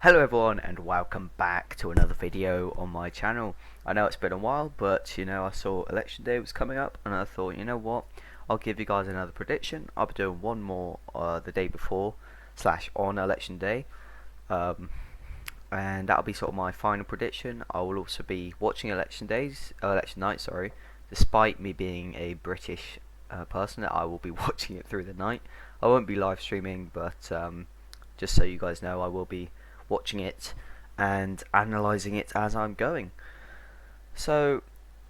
Hello everyone and welcome back to another video on my channel. I know it's been a while, but I saw election day was coming up and I thought, you know what, I'll give you guys another prediction. I'll be doing one more the day before / on election day, and that'll be sort of my final prediction. I will also be watching election night, sorry, despite me being a British person. I will be watching it through the night. I won't be live streaming, but just so you guys know, I will be watching it and analysing it as I'm going. So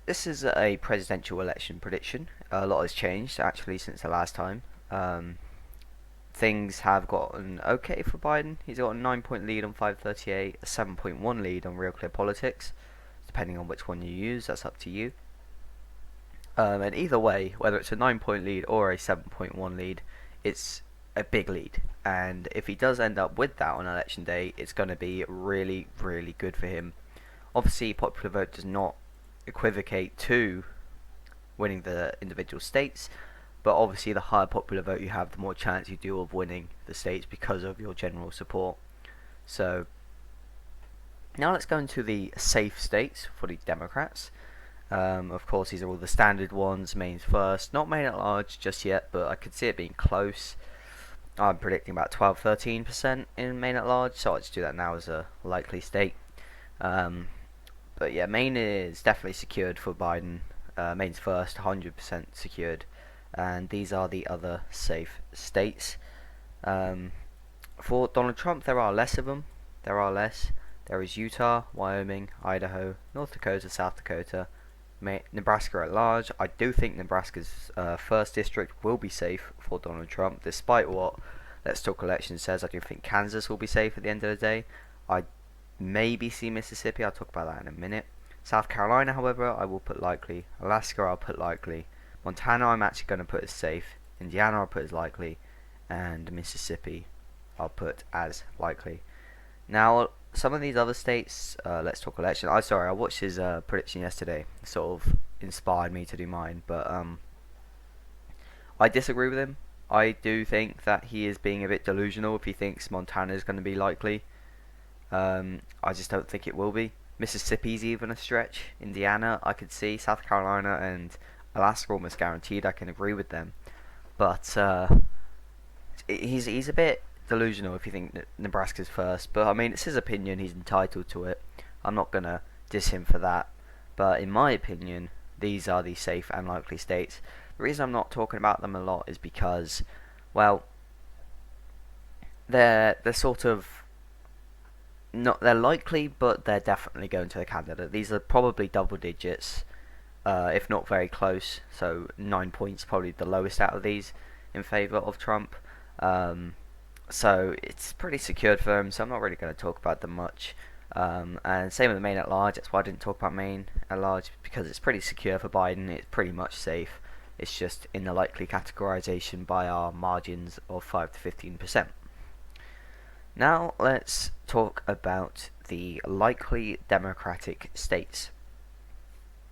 this is a presidential election prediction. A lot has changed actually since the last time. Things have gotten okay for Biden. He's got a 9-point lead on 538, a 7.1 lead on Real Clear Politics, depending on which one you use. That's up to you. And either way, whether it's a 9-point lead or a 7.1 lead, it's a big lead, and if he does end up with that on election day, it's going to be really, really good for him. Obviously, popular vote does not equivocate to winning the individual states, but obviously the higher popular vote you have, the more chance you do of winning the states because of your general support. So now let's go into the safe states for the Democrats. Of course, these are all the standard ones. Maine's first, not Maine at large just yet, but I could see it being close. I'm predicting about 12-13% in Maine at large, so I'll just do that now as a likely state. But yeah, Maine is definitely secured for Biden. Maine's first, 100% secured, and these are the other safe states. For Donald Trump, there are less of them. There is Utah, Wyoming, Idaho, North Dakota, South Dakota, Nebraska at large. I do think Nebraska's first district will be safe for Donald Trump, despite what Let's Talk Election says. I do think Kansas will be safe at the end of the day. I maybe see Mississippi. I'll talk about that in a minute. South Carolina, however, I will put likely. Alaska, I'll put likely. Montana, I'm actually going to put as safe. Indiana, I'll put as likely. And Mississippi, I'll put as likely. Now, some of these other states, Let's Talk Election. I watched his prediction yesterday. It sort of inspired me to do mine, but I disagree with him. I do think that he is being a bit delusional if he thinks Montana is going to be likely. I just don't think it will be. Mississippi's even a stretch. Indiana, I could see. South Carolina and Alaska almost guaranteed. I can agree with them, but he's a bit delusional if you think that Nebraska's first, but I mean, it's his opinion, he's entitled to it. I'm not gonna diss him for that, but in my opinion, these are the safe and likely states. The reason I'm not talking about them a lot is because, well, they're sort of not, they're likely, but they're definitely going to the candidate. These are probably double digits, if not very close. So 9 points, probably the lowest out of these in favour of Trump. So it's pretty secured for him, so I'm not really going to talk about them much. And same with Maine at large. That's why I didn't talk about Maine at large, because it's pretty secure for Biden. It's pretty much safe. It's just in the likely categorization by our margins of 5-15%. Now let's talk about the likely Democratic states.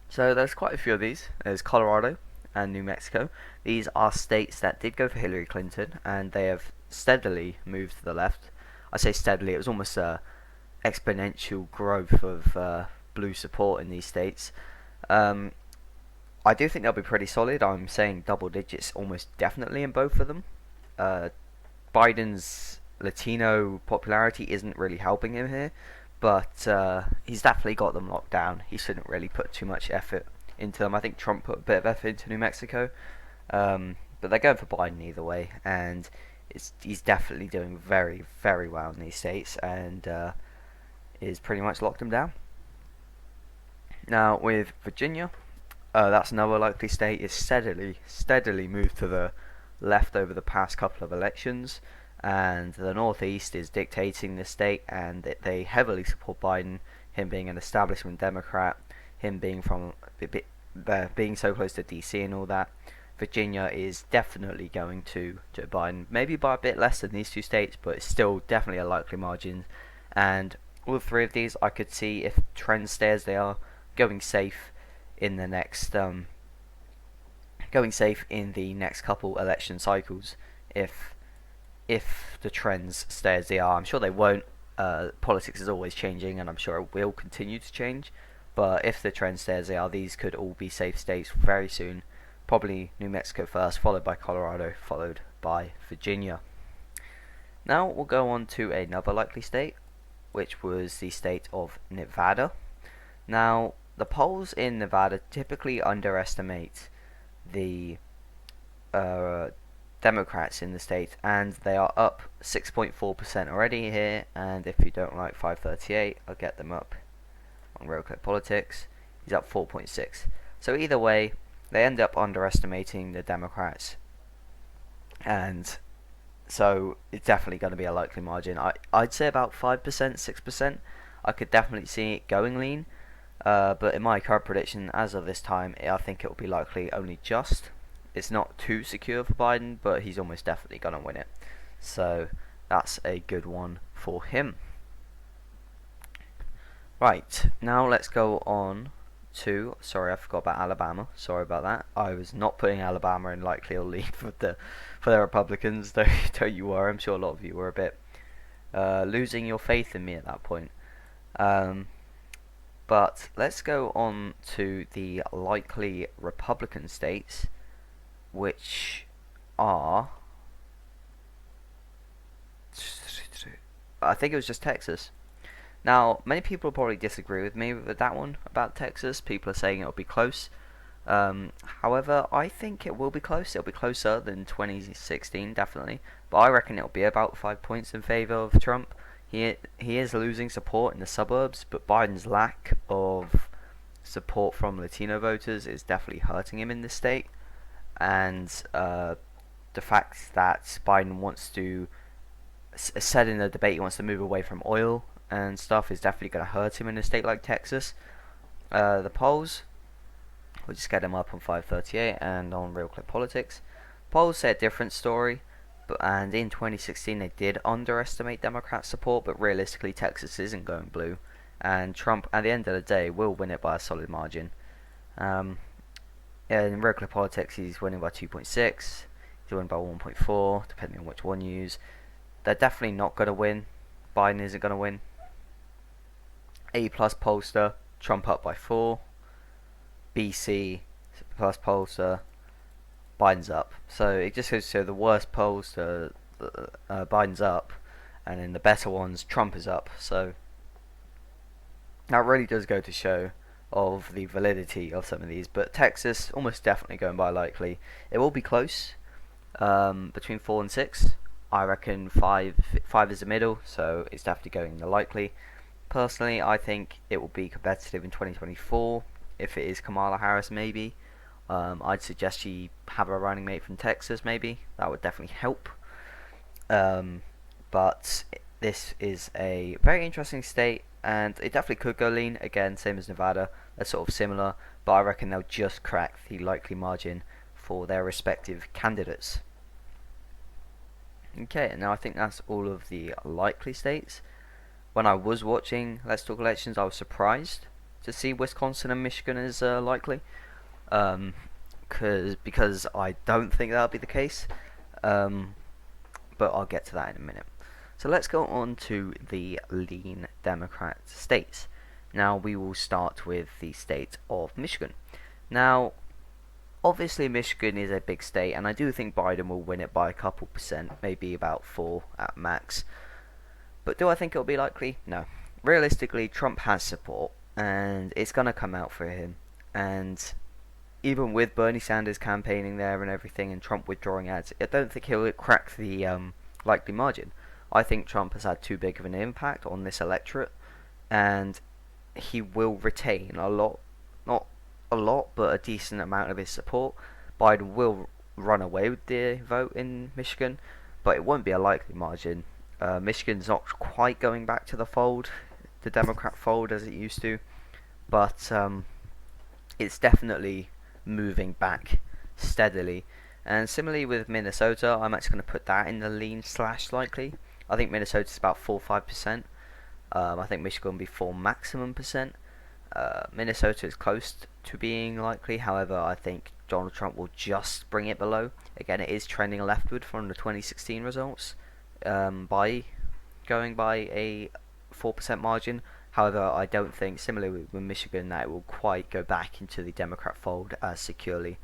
So there's quite a few of these. There's Colorado and New Mexico. These are states that did go for Hillary Clinton, and they have steadily moved to the left. I say steadily, it was almost a exponential growth of blue support in these states. I do think they'll be pretty solid. I'm saying double digits almost definitely in both of them. Biden's Latino popularity isn't really helping him here, but he's definitely got them locked down. He shouldn't really put too much effort into them. I think Trump put a bit of effort into New Mexico, but they're going for Biden either way, and he's definitely doing very, very well in these states, and is pretty much locked them down. Now with Virginia, that's another likely state. Is steadily moved to the left over the past couple of elections, and the Northeast is dictating the state, and they heavily support Biden. Him being an establishment Democrat, him being being so close to DC and all that. Virginia is definitely going to Joe Biden, maybe by a bit less than these two states, but it's still definitely a likely margin. And all three of these, I could see, if trends stay as they are, going safe in the next couple election cycles. If the trends stay as they are, I'm sure they won't. Politics is always changing, and I'm sure it will continue to change. But if the trend stays they are, these could all be safe states very soon. Probably New Mexico first, followed by Colorado, followed by Virginia. Now we'll go on to another likely state, which was the state of Nevada. Now, the polls in Nevada typically underestimate the Democrats in the state, and they are up 6.4% already here. And if you don't like 538, I'll get them up on Real Clear Politics. He's up 4.6. So either way, they end up underestimating the Democrats, and so it's definitely going to be a likely margin. I'd say about 5%, 6%. I could definitely see it going lean, but in my current prediction, as of this time, I think it will be likely only just. It's not too secure for Biden, but he's almost definitely going to win it. So that's a good one for him. Right, now let's go on to, sorry I forgot about Alabama, sorry about that. I was not putting Alabama in likely or lead for the Republicans, though you were. I'm sure a lot of you were a bit losing your faith in me at that point. But let's go on to the likely Republican states, which are, I think it was just Texas. Now, many people probably disagree with me with that one about Texas. People are saying it'll be close. However, I think it will be close. It'll be closer than 2016, definitely. But I reckon it'll be about 5 points in favor of Trump. He is losing support in the suburbs, but Biden's lack of support from Latino voters is definitely hurting him in this state. And the fact that Biden wants to, said in the debate, he wants to move away from oil and stuff, is definitely going to hurt him in a state like Texas. The polls, we'll just get him up on 538 and on Real Clear Politics. Polls say a different story, and in 2016 they did underestimate Democrat support, but realistically Texas isn't going blue, and Trump at the end of the day will win it by a solid margin. In Real Clear Politics he's winning by 2.6, he's winning by 1.4, depending on which one you use. They're definitely not going to win. Biden isn't going to win. A+ pollster, Trump up by 4. BC plus pollster, Biden's up. So it just goes to show the worst pollster, Biden's up, and in the better ones, Trump is up. So that really does go to show of the validity of some of these. But Texas, almost definitely going by likely. It will be close, between 4 and 6. I reckon 5 is the middle, so it's definitely going the likely. Personally, I think it will be competitive in 2024. If it is Kamala Harris, maybe. I'd suggest she have a running mate from Texas, maybe. That would definitely help. But this is a very interesting state, and it definitely could go lean. Again, same as Nevada. They're sort of similar, but I reckon they'll just crack the likely margin for their respective candidates. Okay, and now I think that's all of the likely states. When I was watching Let's Talk Elections, I was surprised to see Wisconsin and Michigan as likely, because I don't think that'll be the case, but I'll get to that in a minute. So let's go on to the lean Democrat states. Now we will start with the state of Michigan. Now, obviously Michigan is a big state, and I do think Biden will win it by a couple percent, maybe about 4 at max. But do I think it'll be likely? No. Realistically, Trump has support, and it's going to come out for him. And even with Bernie Sanders campaigning there and everything, and Trump withdrawing ads, I don't think he'll crack the likely margin. I think Trump has had too big of an impact on this electorate, and he will retain a lot, not a lot, but a decent amount of his support. Biden will run away with the vote in Michigan, but it won't be a likely margin. Michigan's not quite going back to the fold, the Democrat fold as it used to, but it's definitely moving back steadily. And similarly with Minnesota, I'm actually going to put that in the lean / likely. I think Minnesota's about 4-5%. I think Michigan will be 4 maximum percent. Minnesota is close to being likely. However, I think Donald Trump will just bring it below. Again, it is trending leftward from the 2016 results. By going by a 4% margin. However, I don't think, similarly with Michigan, that it will quite go back into the Democrat fold as securely.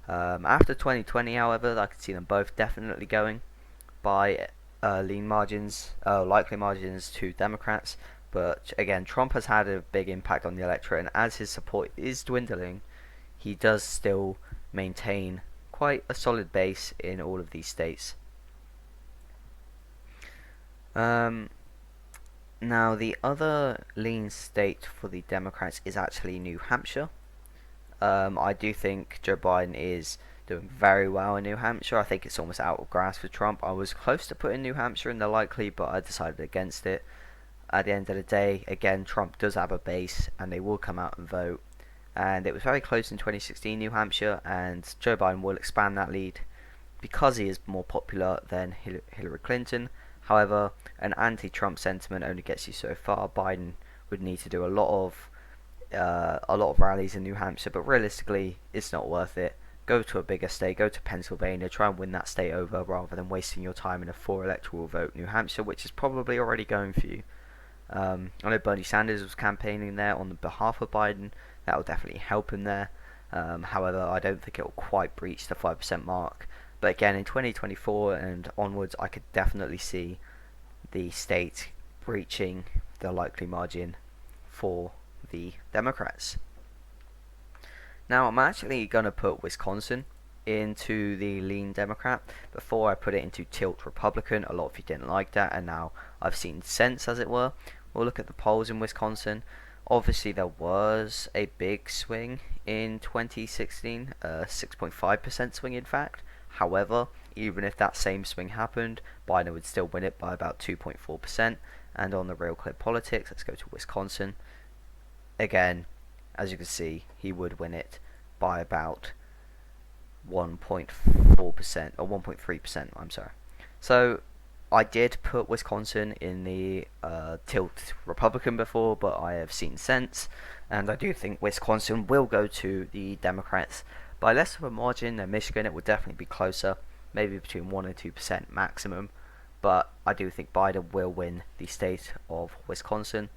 After 2020, however, I could see them both definitely going by lean margins, likely margins to Democrats. But again, Trump has had a big impact on the electorate, and as his support is dwindling, he does still maintain quite a solid base in all of these states. Now, the other lean state for the Democrats is actually New Hampshire. I do think Joe Biden is doing very well in New Hampshire. I think it's almost out of grasp for Trump. I was close to putting New Hampshire in the likely, but I decided against it. At the end of the day, again, Trump does have a base, and they will come out and vote. And it was very close in 2016, New Hampshire, and Joe Biden will expand that lead because he is more popular than Hillary Clinton. However, an anti-Trump sentiment only gets you so far. Biden would need to do a lot of rallies in New Hampshire, but realistically, it's not worth it. Go to a bigger state, go to Pennsylvania, try and win that state over rather than wasting your time in a 4 electoral vote New Hampshire, which is probably already going for you. I know Bernie Sanders was campaigning there on behalf of Biden. That will definitely help him there. However, I don't think it will quite breach the 5% mark. But again, in 2024 and onwards, I could definitely see the state breaching the likely margin for the Democrats. Now, I'm actually going to put Wisconsin into the lean Democrat. Before I put it into tilt Republican. A lot of you didn't like that, and now I've seen sense, as it were. We'll look at the polls in Wisconsin. Obviously, there was a big swing in 2016, 6.5% swing in fact. However, even if that same swing happened, Biden would still win it by about 2.4%. And on the Real Clear Politics, let's go to Wisconsin. Again, as you can see, he would win it by about 1.4% or 1.3%. I'm sorry. So I did put Wisconsin in the tilt Republican before, but I have seen sense, and I do think Wisconsin will go to the Democrats by less of a margin than Michigan. It will definitely be closer, maybe between 1 and 2% maximum, but I do think Biden will win the state of Wisconsin.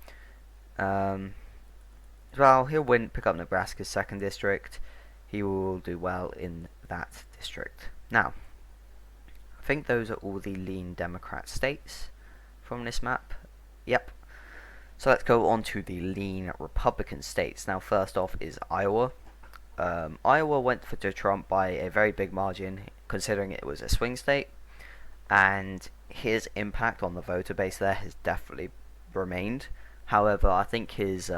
Well, he'll pick up Nebraska's 2nd district. He will do well in that district. Now, I think those are all the lean Democrat states from this map. Yep. So let's go on to the lean Republican states. Now, first off is Iowa. Iowa went for Joe Trump by a very big margin, considering it was a swing state, and his impact on the voter base there has definitely remained. However, I think his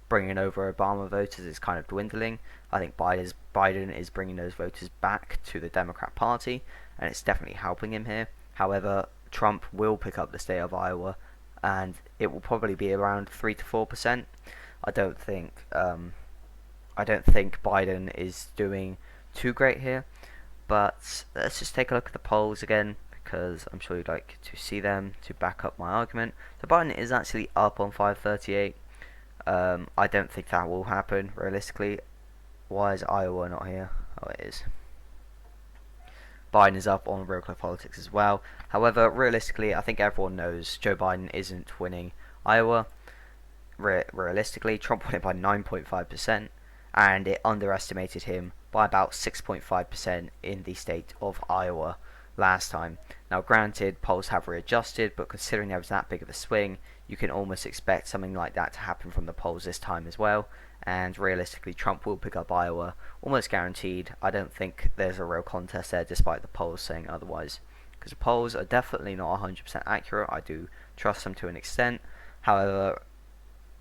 bringing over Obama voters is kind of dwindling. I think Biden is bringing those voters back to the Democrat Party, and it's definitely helping him here. However, Trump will pick up the state of Iowa, and it will probably be around 3 to 4%. I don't think Biden is doing too great here, but let's just take a look at the polls again, because I'm sure you'd like to see them to back up my argument. So Biden is actually up on 538. I don't think that will happen realistically. Why is Iowa not here? Oh, it is. Biden is up on Real Clear Politics as well. However, realistically, I think everyone knows Joe Biden isn't winning Iowa. Realistically, Trump won it by 9.5%, and it underestimated him by about 6.5% in the state of Iowa last time. Now, granted, polls have readjusted, but considering there was that big of a swing, you can almost expect something like that to happen from the polls this time as well. And realistically, Trump will pick up Iowa, almost guaranteed. I don't think there's a real contest there, despite the polls saying otherwise. Because the polls are definitely not 100% accurate. I do trust them to an extent. However,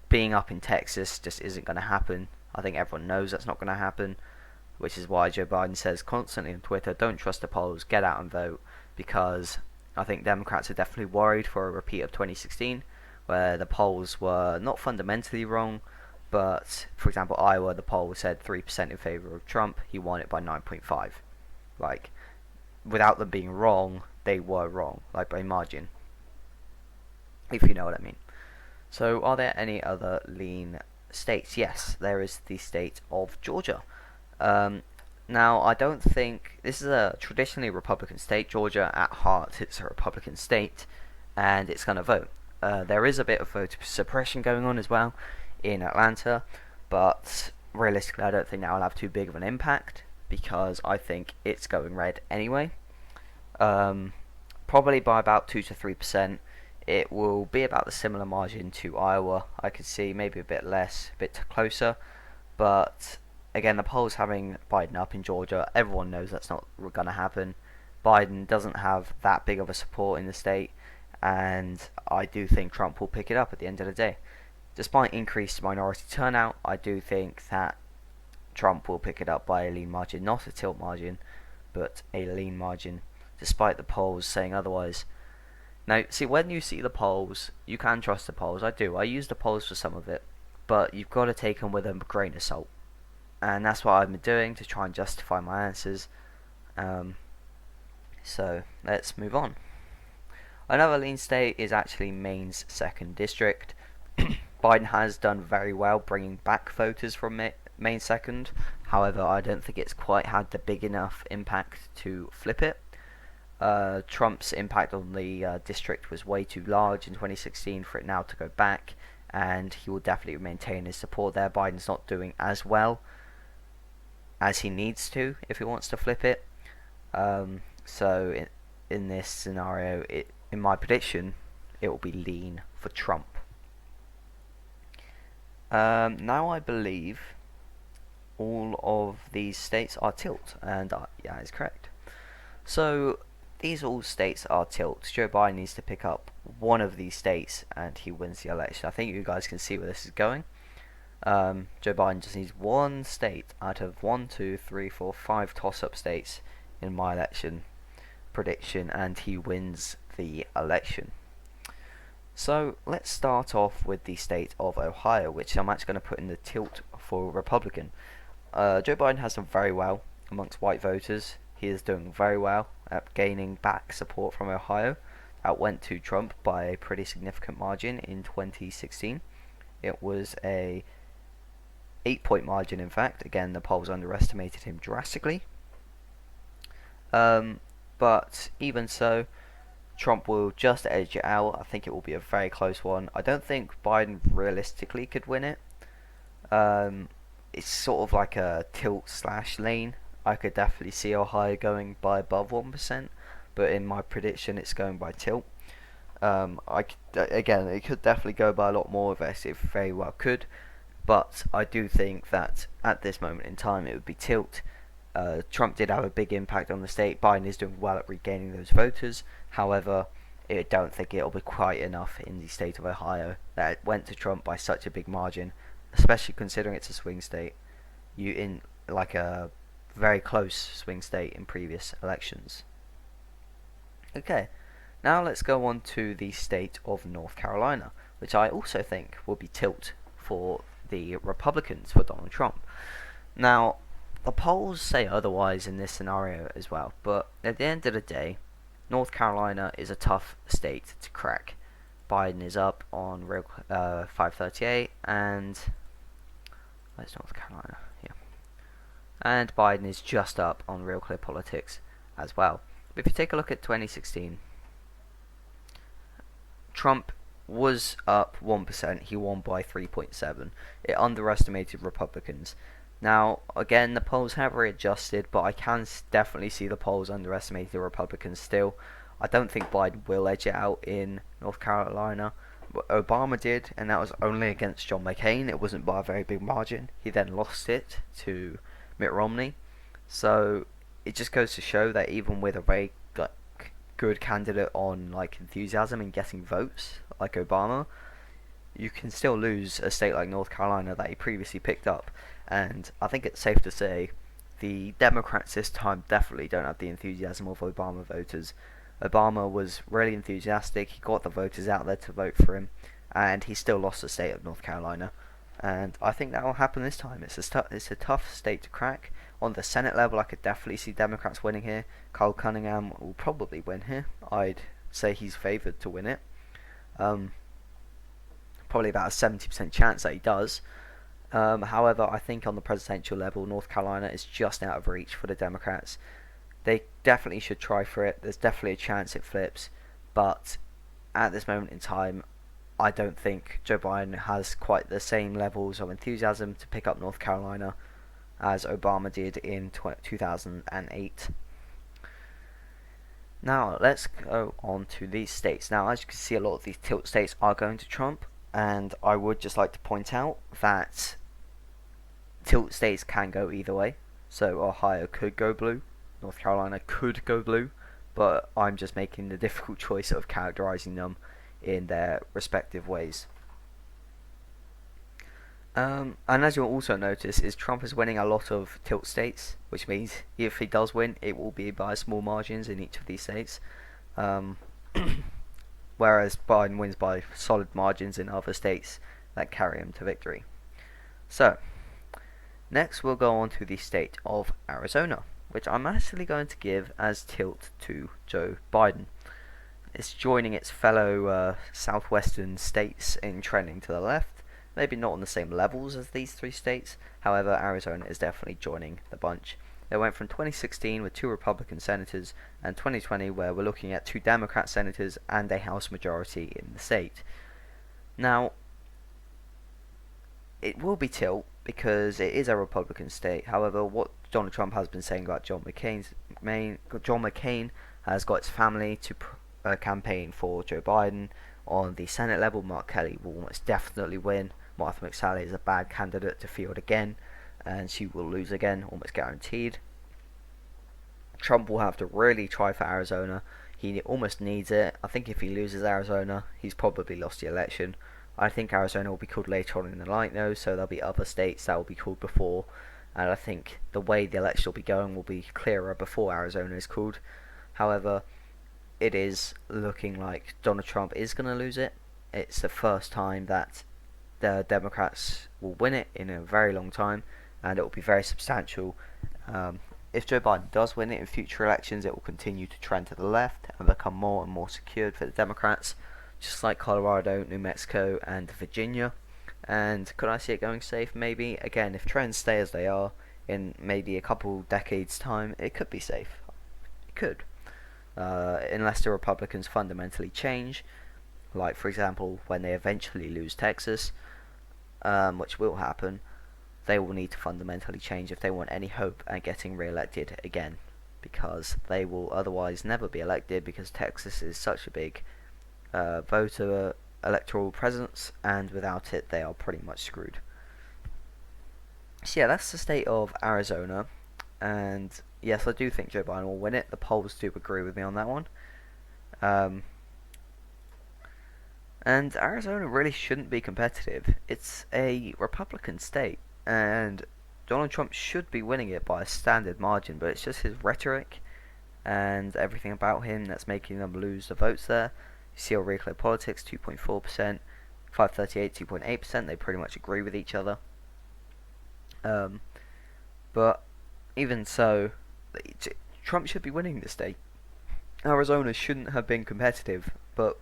being up in Texas just isn't going to happen. I think everyone knows that's not going to happen, which is why Joe Biden says constantly on Twitter, don't trust the polls, get out and vote, because I think Democrats are definitely worried for a repeat of 2016, where the polls were not fundamentally wrong, but, for example, Iowa, the poll said 3% in favor of Trump. He won it by 9.5. Like, without them being wrong, they were wrong, like by margin, if you know what I mean. So, are there any other lean states? Yes, there is the state of Georgia. Now, I don't think this is a traditionally Republican state. Georgia, at heart, it's a Republican state, and it's going to vote. There is a bit of voter suppression going on as well in Atlanta, but realistically, I don't think that will have too big of an impact because I think it's going red anyway. Probably by about 2 to 3%. It will be about the similar margin to Iowa. I could see maybe a bit less, a bit closer, but again, the polls having Biden up in Georgia, everyone knows that's not going to happen. Biden doesn't have that big of a support in the state, and I do think Trump will pick it up at the end of the day. Despite increased minority turnout, I do think that Trump will pick it up by a lean margin, not a tilt margin, but a lean margin, despite the polls saying otherwise. Now, see, when you see the polls, you can trust the polls. I do. I use the polls for some of it, but you've got to take them with a grain of salt. And that's what I've been doing to try and justify my answers. So, let's move on. Another lean state is actually Maine's 2nd district. Biden has done very well bringing back voters from Maine 2nd. However, I don't think it's quite had the big enough impact to flip it. Trump's impact on the district was way too large in 2016 for it now to go back, and he will definitely maintain his support there. Biden's not doing as well as he needs to if he wants to flip it. So in this scenario, in my prediction, it will be lean for Trump. Now I believe all of these states are tilt, and yeah, it's correct. So these all states are tilt. Joe Biden needs to pick up one of these states and he wins the election. I think you guys can see where this is going. Joe Biden just needs one state out of 1, 2, 3, 4, 5 toss-up states in my election prediction, and he wins the election. So let's start off with the state of Ohio, which I'm actually going to put in the tilt for Republican. Joe Biden has done very well amongst white voters. He is doing very well at gaining back support from Ohio. That went to Trump by a pretty significant margin in 2016. It was a 8-point margin, in fact. Again, the polls underestimated him drastically. But even so, Trump will just edge it out. I think it will be a very close one. I don't think Biden realistically could win it. It's sort of like a tilt/lane. I could definitely see Ohio going by above 1%, but in my prediction, it's going by tilt. Again, it could definitely go by a lot more of this. It very well could, but I do think that at this moment in time, it would be tilt. Trump did have a big impact on the state. Biden is doing well at regaining those voters. However, I don't think it'll be quite enough in the state of Ohio that it went to Trump by such a big margin, especially considering it's a swing state. You in like a very close swing state in previous elections. Okay, now let's go on to the state of North Carolina, which I also think will be tilt for the Republicans for Donald Trump. Now, the polls say otherwise in this scenario as well, but at the end of the day, North Carolina is a tough state to crack. Biden is up on 538, and where's North Carolina? Yeah. And Biden is just up on Real Clear Politics as well. But if you take a look at 2016, Trump was up 1%. He won by 3.7. It underestimated Republicans. Now, again, the polls have readjusted, but I can definitely see the polls underestimating the Republicans still. I don't think Biden will edge it out in North Carolina. Obama did, and that was only against John McCain. It wasn't by a very big margin. He then lost it to Mitt Romney. So it just goes to show that even with a very good candidate on enthusiasm and getting votes like Obama, you can still lose a state like North Carolina that he previously picked up. And I think it's safe to say the Democrats this time definitely don't have the enthusiasm of Obama voters. Obama was really enthusiastic. He got the voters out there to vote for him, and he still lost the state of North Carolina. And I think that will happen this time. It's a tough state to crack. On the Senate level, I could definitely see Democrats winning here. Kyle Cunningham will probably win here. I'd say he's favoured to win it. Probably about a 70% chance that he does. However, I think on the presidential level, North Carolina is just out of reach for the Democrats. They definitely should try for it. There's definitely a chance it flips. But at this moment in time, I don't think Joe Biden has quite the same levels of enthusiasm to pick up North Carolina as Obama did in 2008. Now, let's go on to these states. Now, as you can see, a lot of these tilt states are going to Trump, and I would just like to point out that tilt states can go either way. So, Ohio could go blue, North Carolina could go blue, but I'm just making the difficult choice of characterizing them in their respective ways. And as you'll also notice, is Trump is winning a lot of tilt states, which means if he does win, it will be by small margins in each of these states. Um, whereas Biden wins by solid margins in other states that carry him to victory. So, next we'll go on to the state of Arizona, which I'm actually going to give as tilt to Joe Biden. It's joining its fellow southwestern states in trending to the left. Maybe not on the same levels as these three states. However, Arizona is definitely joining the bunch. They went from 2016 with 2 Republican senators and 2020 where we're looking at 2 Democrat senators and a House majority in the state. Now, it will be tilt because it is a Republican state. However, what Donald Trump has been saying about John McCain has got his family to campaign for Joe Biden. On the Senate level, Mark Kelly will almost definitely win. Martha McSally is a bad candidate to field again, and she will lose again, almost guaranteed. Trump will have to really try for Arizona. He almost needs it. I think if he loses Arizona, he's probably lost the election. I think Arizona will be called later on in the night though, so there'll be other states that will be called before. And I think the way the election will be going will be clearer before Arizona is called. However, it is looking like Donald Trump is going to lose it. It's the first time that the Democrats will win it in a very long time, and it will be very substantial. If Joe Biden does win it in future elections, it will continue to trend to the left and become more and more secured for the Democrats, just like Colorado, New Mexico, and Virginia. And could I see it going safe? Maybe. Again, if trends stay as they are, in maybe a couple decades' time, it could be safe. It could. Unless the Republicans fundamentally change, like for example when they eventually lose Texas, which will happen, they will need to fundamentally change if they want any hope at getting re-elected again, because they will otherwise never be elected because Texas is such a big voter electoral presence, and without it they are pretty much screwed. So yeah, that's the state of Arizona, and yes, I do think Joe Biden will win it. The polls do agree with me on that one. And Arizona really shouldn't be competitive. It's a Republican state, and Donald Trump should be winning it by a standard margin, but it's just his rhetoric and everything about him that's making them lose the votes there. You see on Real Clear Politics, 2.4%, 538, 2.8%, they pretty much agree with each other. But even so, Trump should be winning this state. Arizona shouldn't have been competitive, but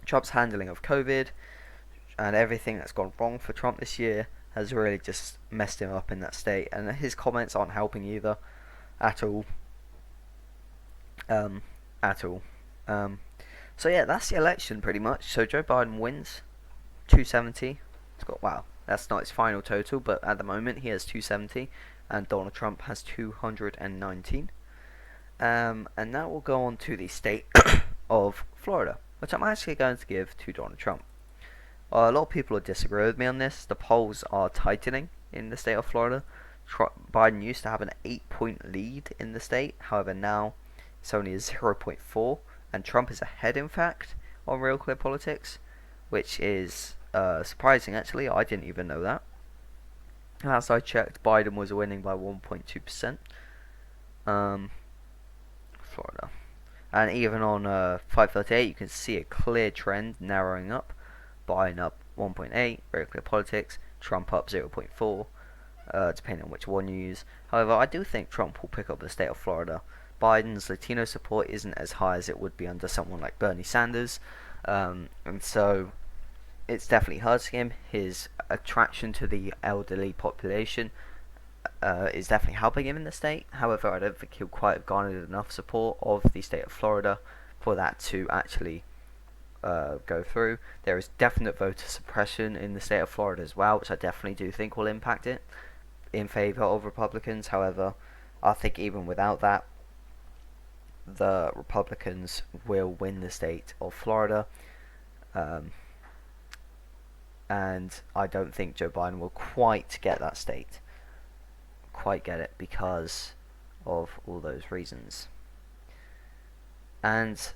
Trump's handling of COVID and everything that's gone wrong for Trump this year has really just messed him up in that state, and his comments aren't helping either, at all. So yeah, that's the election pretty much. So Joe Biden wins, 270. Wow, that's not his final total, but at the moment he has 270, and Donald Trump has 219. And now we'll go on to the state of Florida, which I'm actually going to give to Donald Trump. A lot of people will disagree with me on this. The polls are tightening in the state of Florida. Biden used to have an 8-point lead in the state, however now it's only a 0.4, and Trump is ahead in fact on Real Clear Politics, which is surprising actually. I didn't even know that. Last I checked, Biden was winning by 1.2%. Florida. And even on 538, you can see a clear trend narrowing up. Biden up 1.8, Very Clear Politics, Trump up 0.4, depending on which one you use. However, I do think Trump will pick up the state of Florida. Biden's Latino support isn't as high as it would be under someone like Bernie Sanders, and so it's definitely hurting him. His attraction to the elderly population is definitely helping him in the state. However, I don't think he'll quite have garnered enough support of the state of Florida for that to actually go through. There is definite voter suppression in the state of Florida as well, which I definitely do think will impact it in favor of Republicans. However, I think even without that, the Republicans will win the state of Florida. And I don't think Joe Biden will quite get that state. Quite get it because of all those reasons. And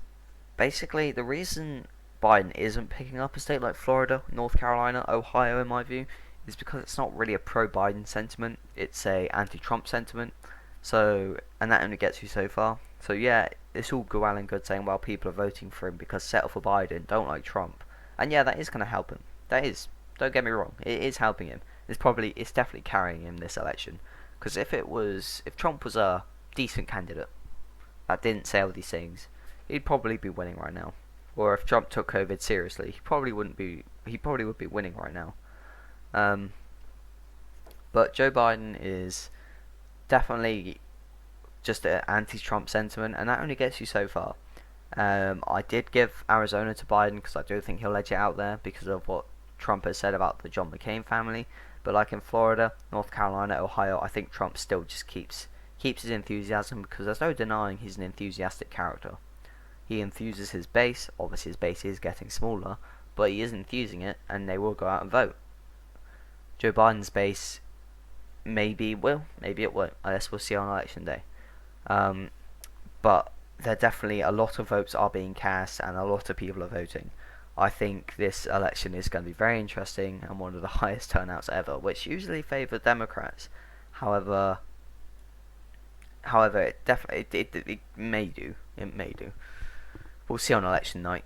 basically, the reason Biden isn't picking up a state like Florida, North Carolina, Ohio, in my view, is because it's not really a pro-Biden sentiment. It's a anti-Trump sentiment. So, and that only gets you so far. So yeah, it's all well and good saying, well, people are voting for him because settle for Biden, don't like Trump. And yeah, that is going to help him. That is. Don't get me wrong. It is helping him. It's definitely carrying him this election. Because if Trump was a decent candidate that didn't say all these things, he'd probably be winning right now. Or if Trump took COVID seriously, he probably would be winning right now. But Joe Biden is definitely just an anti-Trump sentiment, and that only gets you so far. I did give Arizona to Biden because I do think he'll edge it out there because of what Trump has said about the John McCain family. But like in Florida, North Carolina, Ohio, I think Trump still just keeps his enthusiasm, because there's no denying he's an enthusiastic character. He enthuses his base. Obviously his base is getting smaller, but he is enthusing it, and they will go out and vote. Joe Biden's base maybe it won't. I guess we'll see on election day. But there definitely a lot of votes are being cast, and a lot of people are voting. I think this election is going to be very interesting and one of the highest turnouts ever, which usually favour Democrats. However, it may do. It may do. We'll see on election night.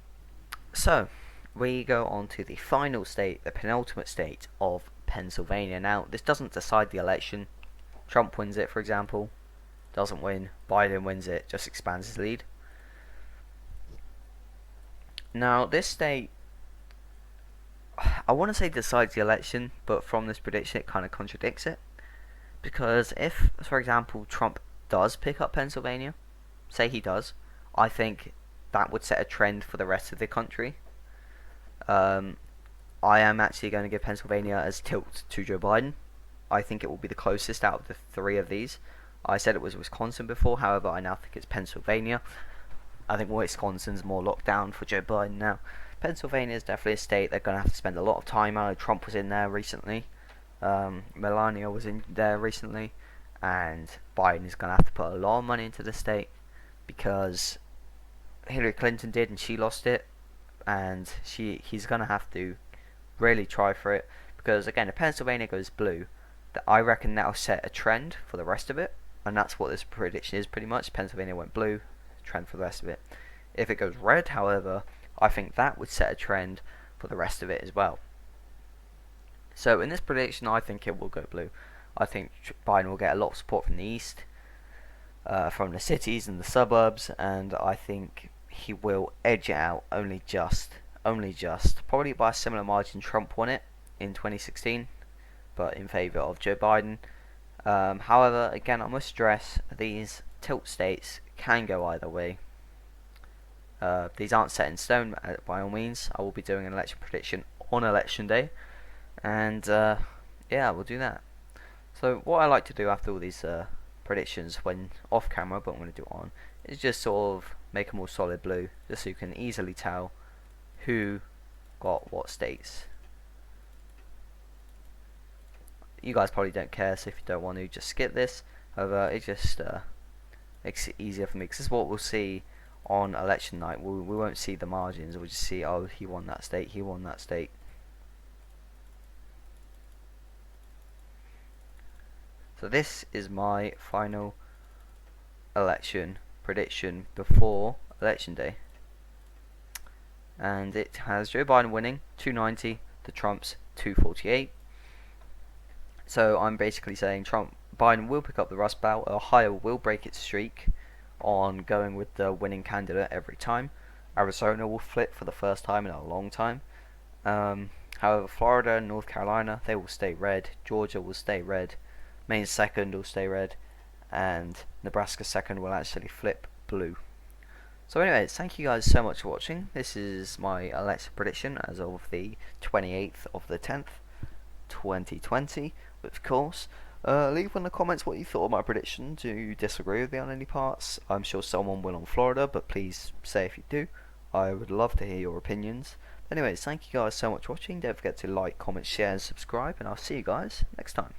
So, we go on to the final state, the penultimate state of Pennsylvania. Now, this doesn't decide the election. Trump wins it, for example. Doesn't win. Biden wins it. Just expands his lead. Now, this state, I want to say decides the election, but from this prediction it kind of contradicts it. Because if, for example, Trump does pick up Pennsylvania, say he does, I think that would set a trend for the rest of the country. I am actually going to give Pennsylvania as tilt to Joe Biden. I think it will be the closest out of the three of these. I said it was Wisconsin before, however, I now think it's Pennsylvania. I think Wisconsin's more locked down for Joe Biden now. Pennsylvania is definitely a state they're going to have to spend a lot of time on. Trump was in there recently. Melania was in there recently. And Biden is going to have to put a lot of money into the state because Hillary Clinton did and she lost it. And he's going to have to really try for it. Because again, if Pennsylvania goes blue, I reckon that'll set a trend for the rest of it. And that's what this prediction is pretty much. Pennsylvania went blue, trend for the rest of it. If it goes red, however, I think that would set a trend for the rest of it as well. So in this prediction, I think it will go blue. I think Biden will get a lot of support from the east, from the cities and the suburbs, and I think he will edge it out only just, probably by a similar margin. Trump won it in 2016, but in favour of Joe Biden. However, again, I must stress these tilt states can go either way. These aren't set in stone by all means. I will be doing an election prediction on election day, and yeah, we'll do that. So what I like to do after all these predictions when off camera, but I'm going to do it on, is just sort of make them all solid blue, just so you can easily tell who got what states. You guys probably don't care, so if you don't want to, just skip this. However, it just makes it easier for me, because this is what we'll see on election night. We won't see the margins, we'll just see, oh, he won that state, he won that state. So this is my final election prediction before election day. And it has Joe Biden winning 290, the Trump's 248. So I'm basically saying Biden will pick up the Rust Belt. Ohio will break its streak on going with the winning candidate every time. Arizona will flip for the first time in a long time. However, Florida and North Carolina, they will stay red. Georgia will stay red. Maine second will stay red. And Nebraska second will actually flip blue. So anyways, thank you guys so much for watching. This is my election prediction as of the 28th of the 10th, 2020, of course. Leave in the comments what you thought of my prediction. Do you disagree with me on any parts? I'm sure someone will on Florida, but please say if you do. I would love to hear your opinions. Anyways, thank you guys so much for watching. Don't forget to like, comment, share, and subscribe, and I'll see you guys next time.